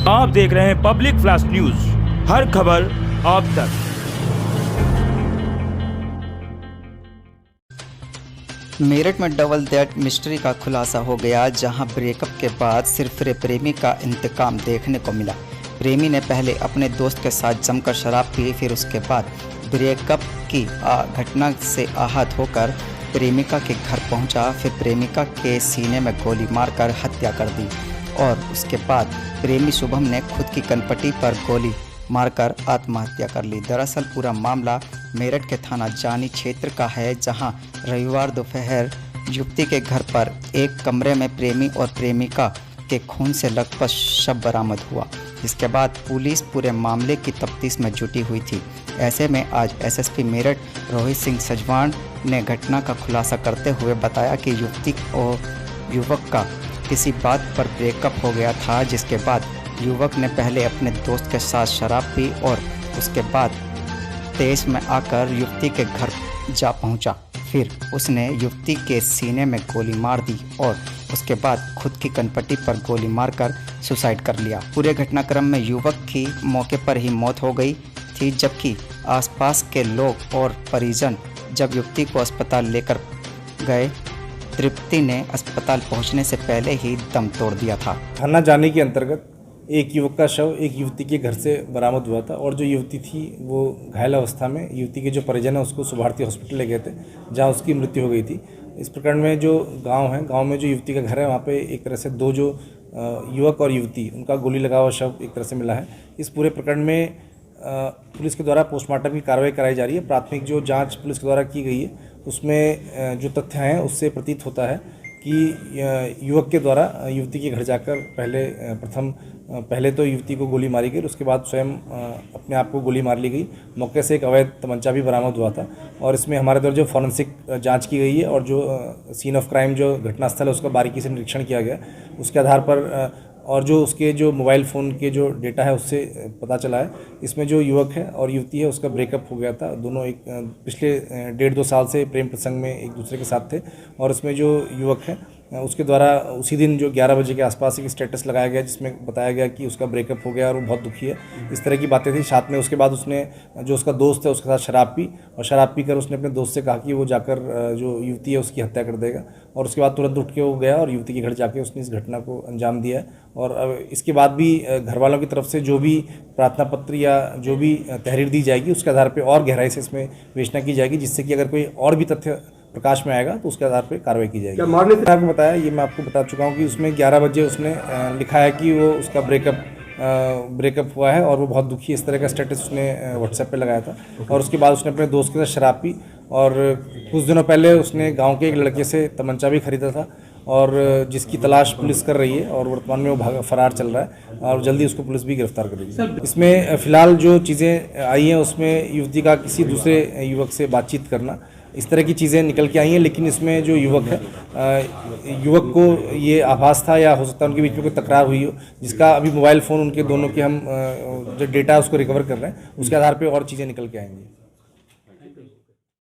आप देख रहे हैं पब्लिक फ्लैश न्यूज, हर खबर आप तक। मेरठ में डबल डेट मिस्ट्री का खुलासा हो गया, जहां ब्रेकअप के बाद सिर्फ प्रेमी का इंतकाम देखने को मिला। प्रेमी ने पहले अपने दोस्त के साथ जमकर शराब पी, फिर उसके बाद ब्रेकअप की घटना से आहत होकर प्रेमिका के घर पहुंचा। फिर प्रेमिका के सीने में गोली मारकर हत्या कर दी और उसके बाद प्रेमी शुभम ने खुद की कनपटी पर गोली मारकर आत्महत्या कर ली। दरअसल पूरा मामला मेरठ के थाना जानी क्षेत्र का है, जहां रविवार दोपहर युवती के घर पर एक कमरे में प्रेमी और प्रेमिका के खून से लथपथ शव बरामद हुआ। इसके बाद पुलिस पूरे मामले की तफ्तीश में जुटी हुई थी। ऐसे में आज एसएसपी मेरठ रोहित सिंह सजवान ने घटना का खुलासा करते हुए बताया कि युवती और युवक का किसी बात पर ब्रेकअप हो गया था, जिसके बाद युवक ने पहले अपने दोस्त के साथ शराब पी और उसके बाद तेज में आकर युवती के घर जा पहुंचा। फिर उसने युवती के सीने में गोली मार दी और उसके बाद खुद की कनपटी पर गोली मारकर सुसाइड कर लिया। पूरे घटनाक्रम में युवक की मौके पर ही मौत हो गई थी, जबकि आसपास के लोग और परिजन जब युवती को अस्पताल लेकर गए, तृप्ति ने अस्पताल पहुंचने से पहले ही दम तोड़ दिया था। थाना जाने के अंतर्गत एक युवक का शव एक युवती के घर से बरामद हुआ था और जो युवती थी वो घायल अवस्था में, युवती के जो परिजन है उसको सुभारती हॉस्पिटल ले गए थे, जहां उसकी मृत्यु हो गई थी। इस प्रकरण में जो गांव में जो युवती का घर है, वहाँ पे एक तरह से दो जो युवक और युवती, उनका गोली लगा हुआ शव एक तरह से मिला है। इस पूरे प्रकरण में पुलिस के द्वारा पोस्टमार्टम की कार्रवाई कराई जा रही है। प्राथमिक जो जांच पुलिस के द्वारा की गई है उसमें जो तथ्य हैं उससे प्रतीत होता है कि युवक के द्वारा युवती के घर जाकर पहले तो युवती को गोली मारी गई, उसके बाद स्वयं अपने आप को गोली मार ली गई। मौके से एक अवैध तमंचा भी बरामद हुआ था और इसमें हमारे द्वारा जो फॉरेंसिक जांच की गई है और जो सीन ऑफ क्राइम जो घटनास्थल है उसका बारीकी से निरीक्षण किया गया, उसके आधार पर और जो उसके जो मोबाइल फ़ोन के जो डेटा है उससे पता चला है इसमें जो युवक है और युवती है उसका ब्रेकअप हो गया था। दोनों एक पिछले 1.5-2 साल से प्रेम प्रसंग में एक दूसरे के साथ थे और इसमें जो युवक है उसके द्वारा उसी दिन जो 11 बजे के आसपास एक स्टेटस लगाया गया जिसमें बताया गया कि उसका ब्रेकअप हो गया और वो बहुत दुखी है। इस तरह की बातें थी। साथ में उसके बाद उसने जो उसका दोस्त है उसके साथ शराब पी और शराब पीकर उसने अपने दोस्त से कहा कि वो जाकर जो युवती है उसकी हत्या कर देगा और उसके बाद तुरंत उठ के वो गया और युवती के घर जाके उसने इस घटना को अंजाम दिया है। और इसके बाद भी घर वालों की तरफ से जो भी प्रार्थना पत्र या जो भी तहरीर दी जाएगी उसके आधार पर और गहराई से इसमें विवेचना की जाएगी, जिससे कि अगर कोई और भी तथ्य प्रकाश में आएगा तो उसके आधार पर कार्रवाई की जाएगी। मारने से आपको बताया, ये मैं आपको बता चुका हूँ कि उसमें 11 बजे उसने लिखा है कि वो उसका ब्रेकअप हुआ है और वो बहुत दुखी है, इस तरह का स्टेटस उसने व्हाट्सएप पे लगाया था। और उसके बाद उसने अपने दोस्त के साथ शराब पी और कुछ दिनों पहले उसने गांव के एक लड़के से तमंचा भी खरीदा था और जिसकी तलाश पुलिस कर रही है और वर्तमान में वो फरार चल रहा है और जल्दी उसको पुलिस भी गिरफ्तार करेगी। इसमें फिलहाल जो चीज़ें आई हैं उसमें युवती का किसी दूसरे युवक से बातचीत करना, इस तरह की चीज़ें निकल के आई हैं। लेकिन इसमें जो युवक है, युवक को ये आभास था या हो सकता है उनके बीच में कोई तकरार हुई हो, जिसका अभी मोबाइल फ़ोन उनके दोनों के हम जो डेटा उसको रिकवर कर रहे हैं उसके आधार पर और चीज़ें निकल के आएंगी।